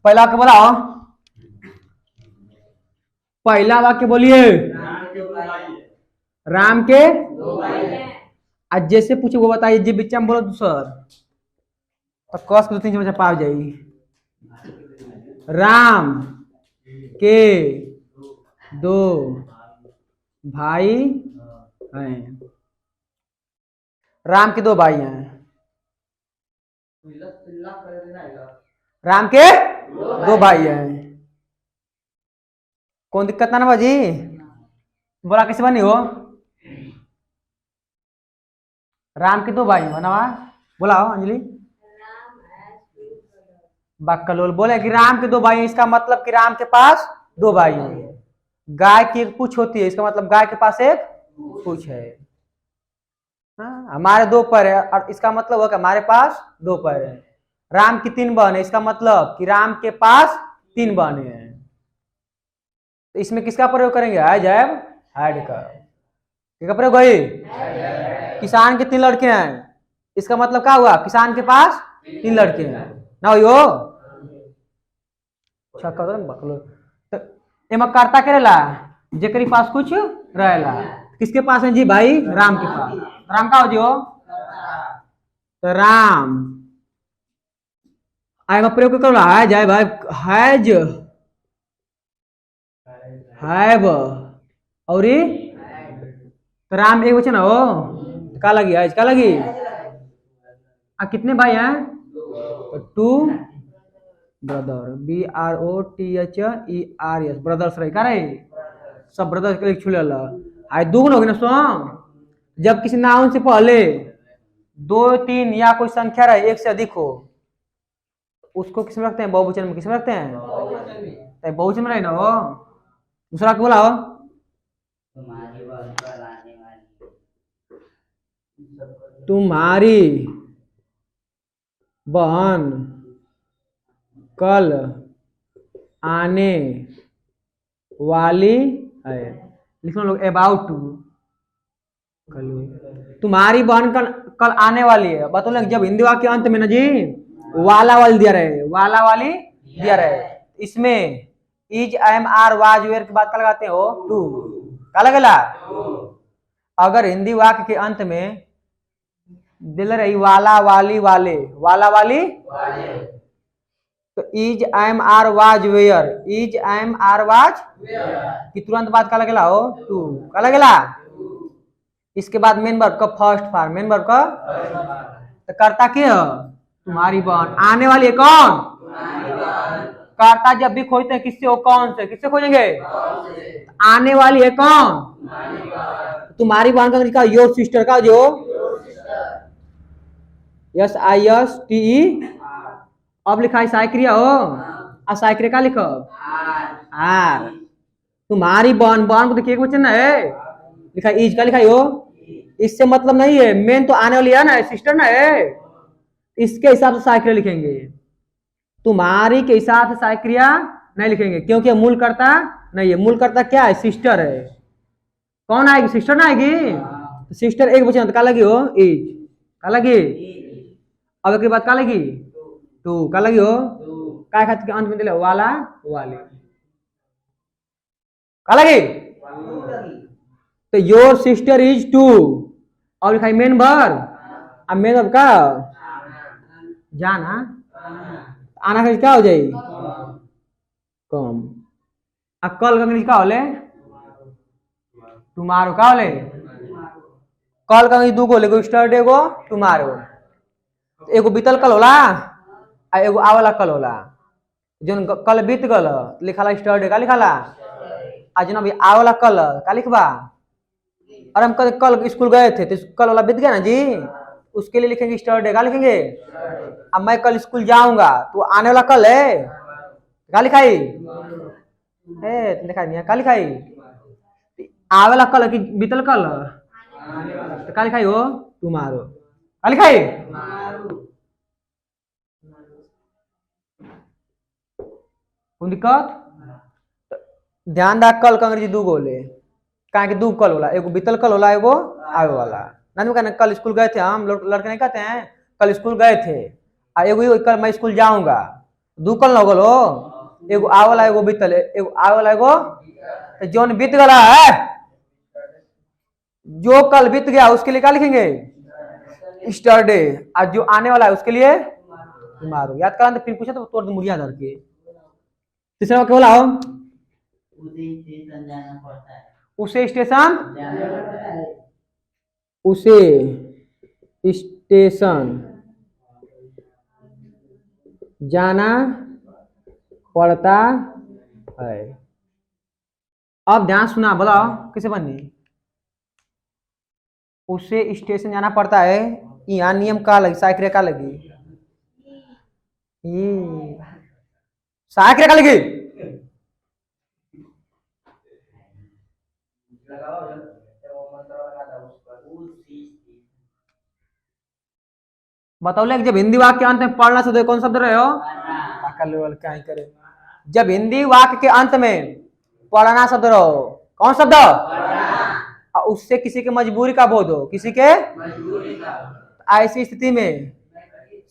पहला वाक्य बोलाओ, पहला वाक्य बोलिए। राम के आज जैसे पूछे वो बताइए, जी बिच्चा में बोलो तो सर, तो कस के 2-3 चमचा पाव जाई। राम के 2 भाई हैं। राम के 2 भाई हैं। राम के 2 भाई हैं। कौन दिक्कत ना बाजी, बोला कैसे बनी हो? राम के 2 भाई बनवा बोलाओ अंजलि। बक्कलोल बोले कि राम के 2 भाई हैं, इसका मतलब कि राम के पास 2 भाई हैं। गाय की एक पूंछ होती है, इसका मतलब गाय के पास एक पूंछ है। हाँ, हमारे 2 पैर है और इसका मतलब होगा हमारे पास 2 पैर है। राम की 3 बहन है, इसका मतलब कि राम के पास 3 बहनें हैं। तो इसमें किसका प्रयोग करेंगे? हैज हैव हैड का। क्या प्रयोग भाई? किसान के 3 लड़के हैं, इसका मतलब क्या हुआ? किसान के पास 3 लड़के हैं ना हो। तो एमा करता करेला जेकरी पास कुछ रहेला। किसके पास है जी भाई? राम के पास। राम का हो जी हो, तो राम आई प्रयोग करो है जाए भाई, हैज हैव और तो राम एक वचन हो, का लगी हैज का लगी। कितने भाई हैं? 2 ब्रदर, BROTHERS ब्रदर्स रही का रही, सब ब्रदर्स के लिए छुले ला। आई दुगुन हो गए ना सो, जब किसी नाउन से पहले 2-3 या कोई संख्या रहे 1 से अधिक हो, उसको किस में रखते हैं? बहुवचन में। किस में रखते हैं? बहुवचन में रहे ना हो। दूसरा को बोला हो, तुम्हारी बहन कल आने वाली है। लिखो लोग अबाउट टू। तुम्हारी बहन कल आने वाली है। बता लग जब हिंदी वाक्य अंत में ना जी वाला वाली दिया रहे, वाला वाली दिया रहे, इसमें is am are was were की बात का लगाते हो टू का लगेला। अगर हिंदी वाक्य के अंत में दिल रही वाला वाली वाले, वाला वाली तो is am are was were, is am are was की तुरंत बात का लगेला हो टू का लगेला। इसके बाद मेन वर्ब का फर्स्ट फॉर्म, मेन वर्ब का तो करता क्या है? तुम्हारी बहन। आने वाली है कौन? कर्ता जब भी खोजते हैं किससे हो? कौन से? किससे खोजेंगे? आने वाली है कौन? तुम्हारी बहन का लिखा योर सिस्टर का जो SISTE। अब लिखा है साइक्रिया हो, और साइक्रिया का लिखो आर। तुम्हारी बहन, बहन को देखिए वचन है, लिखा इज का लिखा हो, इससे मतलब नहीं है। मेन तो आने वाली है ना, सिस्टर ना है, इसके हिसाब से साइक्रिया लिखेंगे। तुम्हारी के हिसाब से साइक्रिया नहीं लिखेंगे, क्योंकि मूल कर्ता नहीं है। मूल कर्ता क्या है? सिस्टर है। कौन आएगी? सिस्टर ना आएगी। सिस्टर एक वचन का लगी हो इज का लगी। अब एक बात का लगी टू का लगी हो, काय खातिर के अंत में दिले वाला वाले का लगी। तो योर सिस्टर इज टू और लिखा मेन वर्ब, अब मेन वर्ब का जाना, आना का क्या हो जाएगी? कम। अब कल का इंग्लिश का होले टुमारो का होले। कल का इंग्लिश 2 गो लेगो, स्टरडे को टुमारो। एगो बीतल कल होला आ एगो आवाला कल होला। जोन कल बीत गल लिखाला स्टरडे का लिखाला, आज ना भी आवाला कल का लिखबा। और हम कल स्कूल गए थे तो कल वाला बीत गया ना जी, उसके लिए लिखेंगे स्टरडे का लिखेंगे। अब मैं कल स्कूल जाऊंगा तो आने वाला कल है का लिखाई है, लिखा नहीं का लिखाई आवेला कल की बीतल कल तो का लिखाई हो तुम्हारो का लिखाई। कोई दिक्कत? ध्यान रख कल का अंग्रेजी 2 गो ले, कहा कि 2 कल होला, एगो बीतल कल होला, एगो आवे वाला। ना कहना कल स्कूल गए थे, हम लड़के नहीं कहते हैं कल स्कूल गए थे, एगो कल मैं स्कूल जाऊंगा। दू कल न गलो, एगो आवला एगो बीतल, एगो आवला एगो, तो जोन बीत गला है, जो कल बीत गया उसके लिए क्या लिखेंगे? स्टरडे। आज जो आने वाला है उसके लिए टुमारो। याद करा, फिर पूछा तो तोड़ मुड़िया धर के। तीसरा क्या बोला हो? उसे स्टेशन, उसे स्टेशन जाना पड़ता है। अब ध्यान सुना, बताओ किसे बननी? उसे स्टेशन जाना पड़ता है, यहाँ नियम का लगी, साइकिल का लगी, साइकिल का लगी। बताओ ले, जब हिंदी वाक्य के अंत में पढ़ना शब्द कौन शब्द रहे हो? क्या ही करे, जब हिंदी वाक्य के अंत में पढ़ना शब्द रहो, कौन शब्द? उससे किसी के मजबूरी का बोध हो, किसी के ऐसी स्थिति में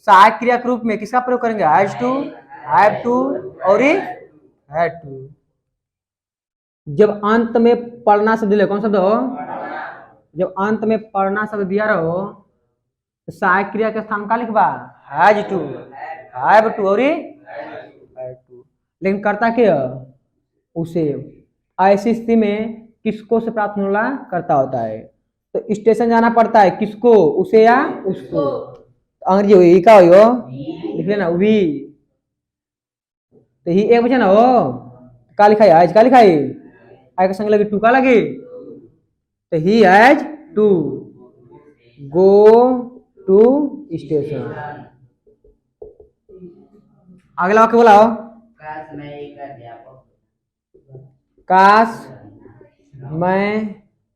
सहायक क्रिया के रूप में किसका प्रयोग करेंगे? हैज टू, हैव टू और हैड टू। जब अंत में पढ़ना शब्द दिले, कौन शब्द हो? जब अंत में पढ़ना शब्द दिया रहो तो सहायक क्रिया के स्थान का लिखबा? हैज टू, हैव टू और हैड टू। लेकिन करता क्या? उसे ऐसी स्थिति में किसको से प्राप्त होने वाला करता होता है। तो स्टेशन जाना पड़ता है किसको? उसे या उसको। अंग्रेजी हुई का हो, लिख लेना वी। तो ही एक बचा ना हो, का लिखा है? आज का लिखा है, आई का संग लगी टू का लगी, तो he has to go to station. अगला वाक्य बोला हो, काश मैं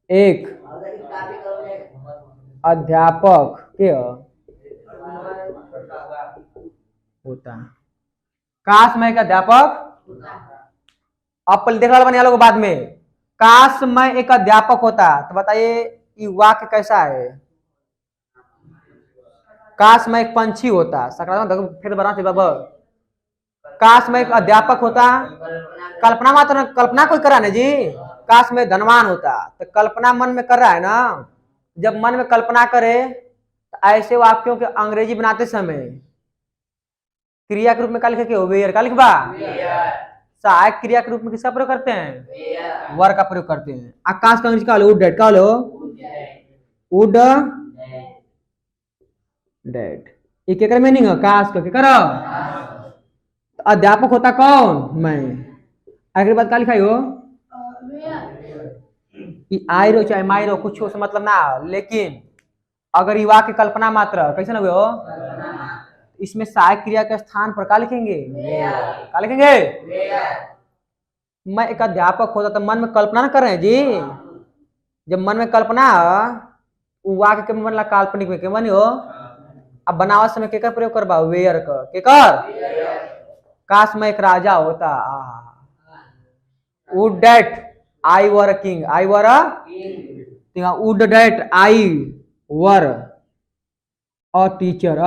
एक अध्यापक के होता। काश मैं एक अध्यापक, अब देख रहा बने लोग बाद में, काश मैं एक अध्यापक होता। तो बताइए ये वाक्य कैसा है? काश मैं एक पंछी होता, सकारात्मक फिर बना बाबा। काश मैं एक अध्यापक होता, कल्पना मात्र, कल्पना कोई करा ना जी। काश मैं धनवान होता, तो कल्पना मन में कर रहा है ना। जब मन में कल्पना करे तो ऐसे वाक्यों के अंग्रेजी बनाते समय क्रिया के रूप में क्या लिखे? वेयर का लिखबा। सहायक क्रिया के रूप में किसका प्रयोग करते हैं? वर का प्रयोग करते हैं। आकाश का अंग्रेजी का लो, डेड का लो, वुड डेड। एक एक मीनिंग आकाश का क्या करो? अध्यापक होता कौन? मैं। आखिर बात क्या लिखाई हो? आई रो चाहे माई रो कुछ हो से मतलब ना, लेकिन अगर युवा की कल्पना मात्र कैसे ना हो, इसमें सहायक क्रिया के स्थान पर क्या लिखेंगे? क्या लिखेंगे? मैं एक अध्यापक होता तो मन में कल्पना ना कर रहे हैं जी। जब मन में कल्पना वाक्य के मन ला काल्पनिक में के मन हो, अब बनावट समय केकर प्रयोग करबा? वेयर का। केकर? काश मैं एक राजा होता, would that I were a king, I were a king, would that I were a teacher.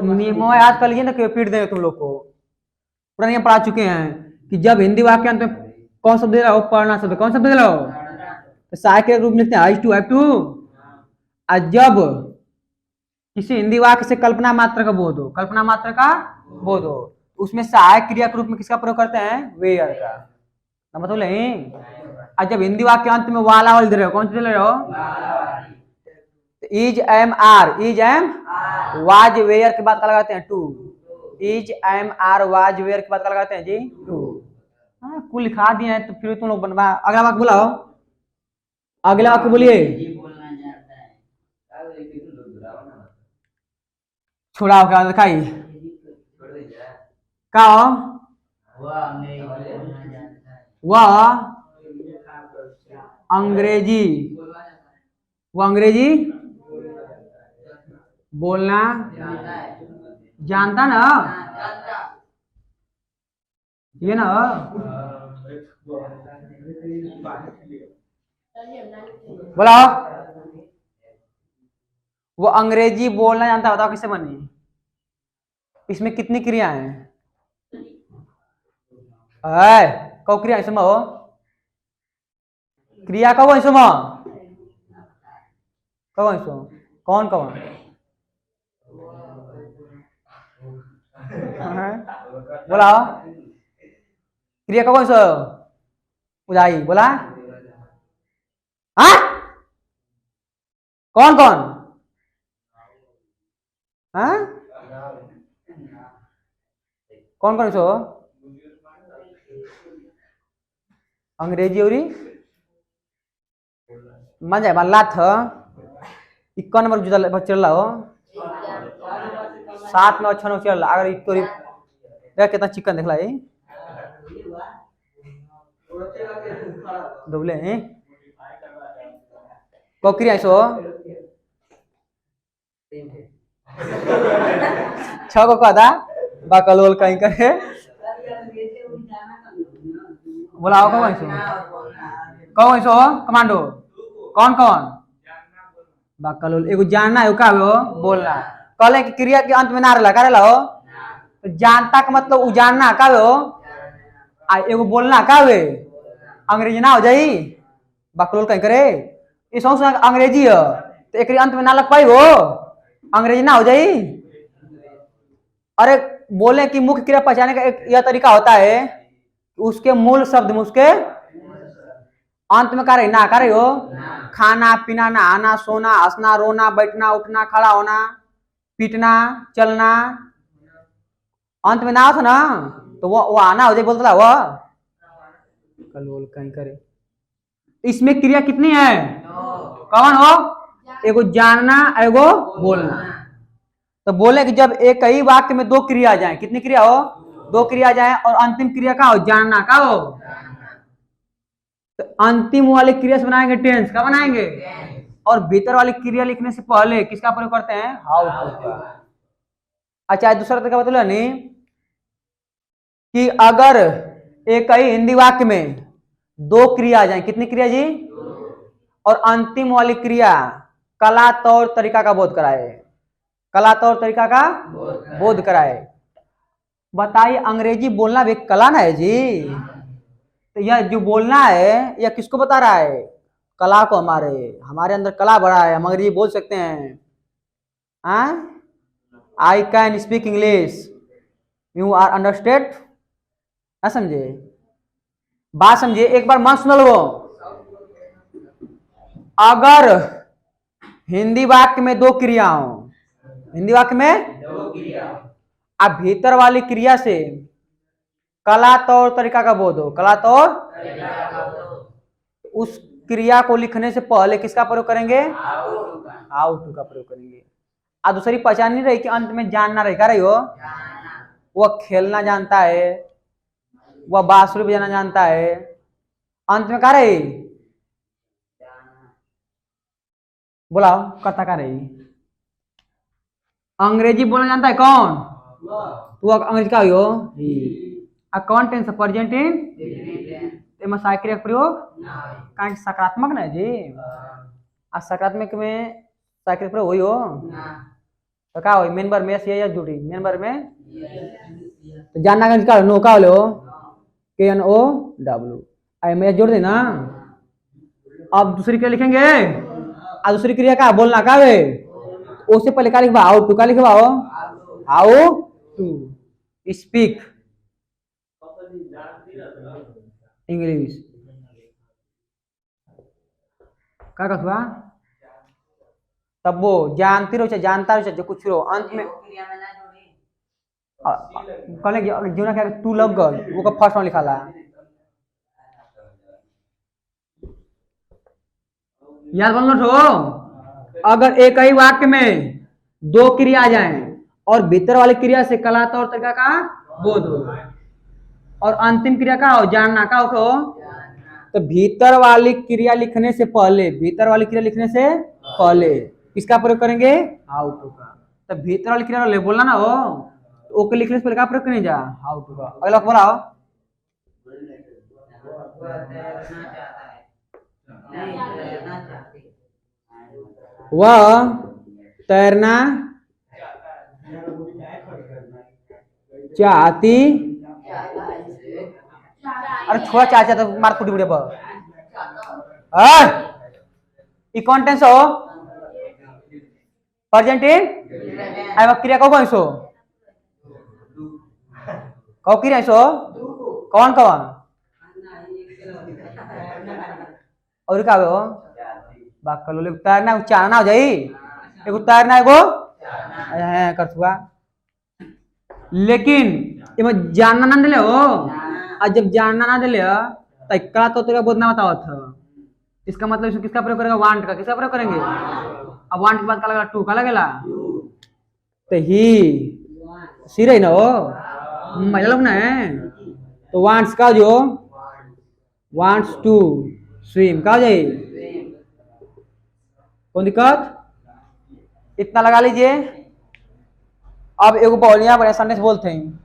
नियमों याद कर लीजिए ना, क्यों पीट देंगे तुम लोग को। पूरा नियम पढ़ा चुके हैं कि जब हिंदी वाक्यांत में कौन शब्द दे रहा हो? पढ़ना शब्द। कौन शब्द दे रहा हो? तो सहायक के रूप में लिखते हैं हैज टू, हैव टू। और जब किसी हिंदी वाक्य से कल्पना मात्र का बोध हो, कल्पना मात्र का बोध हो, उसमें सहायक क्रिया के रूप में किसका प्रयोग करते हैं? वेयर का। मतलब नहीं। और जब हिंदी वाक्य अंत में वाला वाली दे रहे हो, कौन सी दे रहे हो? Is am are, is am was were के बाद क्या लगाते हैं? To. Is am are was were के बाद क्या लगाते हैं जी? टू। कुल लिखा दिए हैं तो फिर तुम लोग बनवा। अगला वाक्य बुलाओ, अगला वाक्य बोलिए। छोड़ा क्या दिखाई का वह अंग्रेजी, वो अंग्रेजी बोलना जानता ना, ये ना बोला। वो अंग्रेजी बोलना जानता है, बताओ किससे बनी? इसमें कितनी क्रिया है? कौ क्रिया इसमें हो? क्रिया कब इसमें? कब इसमें? कौन कौन? बोला क्रिया कब इसमें? उदाई बोला। हाँ कौन कौन? हाँ कौन कौन इसो? अंग्रेजी और मन जाए मल्ला था इक्का नंबर जुदा चल रहा हो 7 में 6 में चल रहा। अगर इक्को देख कितना चिकन देख ला दुबले हैं कोकरी ऐसो 6 को कहा था बाकलोल कहीं करे बोलाओ कौन ऐसो कमांडो कौन कौन? बाकलोल एगो जानना है का हो बोलना कहले कि क्रिया के अंत में ना रहला करेला हो तो जानता का मतलब उ जानना का हो आ एगो बोलना का वे अंग्रेजी ना हो जाई बाकलोल कहीं करे इस अंग्रेजी है तो एक अंत में ना लग पाई हो अंग्रेजी ना हो जाई। अरे बोले कि मुख्य क्रिया पहचाने का एक यह तरीका होता है उसके मूल शब्द में उसके अंत में कार्य ना कार्य हो खाना पीना नहाना सोना हंसना रोना बैठना उठना खड़ा होना पीटना चलना अंत में ना हो ना तो वो आना हो जाए बोलता वो कलोल कहीं करे। इसमें क्रिया कितनी है? कौन हो? एगो जानना एगो बोलना। तो बोले कि जब एक ही वाक्य में 2 क्रिया आ जाए कितनी क्रिया हो? 2 क्रिया आ जाए और अंतिम क्रिया का हो जानना का हो तो अंतिम वाली क्रिया से बनाएंगे टेंस का बनाएंगे और भीतर वाली क्रिया लिखने से पहले किसका प्रयोग करते हैं? हाउ टू का। अच्छा दूसरा तरीका बता नहीं कि अगर एक ही हिंदी वाक्य में 2 क्रिया आ जाए कितनी क्रिया जी? और अंतिम वाली क्रिया कला तौर तरीका का बोध कराए कला तौर तरीका का बोध कराए। बताइए अंग्रेजी बोलना भी एक कला ना है जी तो यह जो बोलना है यह किसको बता रहा है? कला को। हमारे अंदर कला बड़ा है हम अंग्रेजी बोल सकते हैं। I can speak English you are understand ना समझे बात समझिए एक बार मन सुन लो। अगर हिंदी वाक्य में 2 क्रिया हो हिंदी वाक्य में 2 क्रिया अब भीतर वाली क्रिया से कला तौर तरीका का बोध हो कला तौर उस क्रिया को लिखने से पहले किसका प्रयोग करेंगे? हाउ टू का प्रयोग करेंगे। और दूसरी पहचान नहीं रही कि अंत में जानना रहेगा रही हो वह खेलना जानता है वह बांसुरी बजाना जानता है अंत में क्या रही बोलाओ करता क्या रही? अंग्रेजी बोलना जानता है कौन? वो अंग्रेजी का हो कौन टेंस प्रेजेंट इन साइक्रिया प्रयोग कारण सकारात्मक ना जी आ सकारात्मक में साइक्रिया प्रयोग हुई हो तो क्या हो मेन बार में या जुड़ी मेन बार में तो जानना का नो का हो KNOW आई में जोड़ देना। अब दूसरी क्रिया लिखेंगे और दूसरी क्रिया का बोलना का वे उससे पहले क्या लिखवा हाउ टू का लिखवा हो हाउ टू स्पीक इंग्लिश क्या कहवा तब वो जानती रहो चाहे जानता रहो चाहे जो कुछ रहो अंत में कहले जीवन क्या टू लव गर्ल वो का फर्स्ट में लिखा ला याद बन लो अगर एक ही वाक्य में 2 क्रिया आ जाए और भीतर वाली क्रिया से कला तौर तरीका का बोध हो और अंतिम क्रिया का हो जानना का हो तो भीतर वाली क्रिया लिखने से पहले किसका प्रयोग करेंगे? हाउ टू का। तो भीतर वाली क्रिया ले बोलना ना हो तो ओके लिखने से पहले क्या प्रयोग करें जा हाउ टू का। अगला बोलाओ वह तैरना चाहती। अरे छोड़ा चाचा तो मार फुटी बुढ़े पर। ई कौन टेंस हो? प्रेजेंट इन आई क्रिया को कौन सो कौ क्रिया सो कौन कौन और का हो बात कर लो तैरना उच्चारना हो जाई एगो तैरना एगो कर छुआ। लेकिन इमे जानना ना दिले हो और जब जानना ना दिले तो इकला तो तेरा बोलना बताओ था। इसका मतलब इसको किसका प्रयोग करेगा? वांट का। किसका प्रयोग करेंगे? अब वांट के बाद का लगेगा टू का लगेगा तो ही सी रही ना हो मजा लोग ना है तो वांट्स का जो वांट्स टू स्विम का हो जाए कौन दिक्कत? इतना लगा लीजिए। अब एगो बोलिया बड़े सेंटेंस बोलते हैं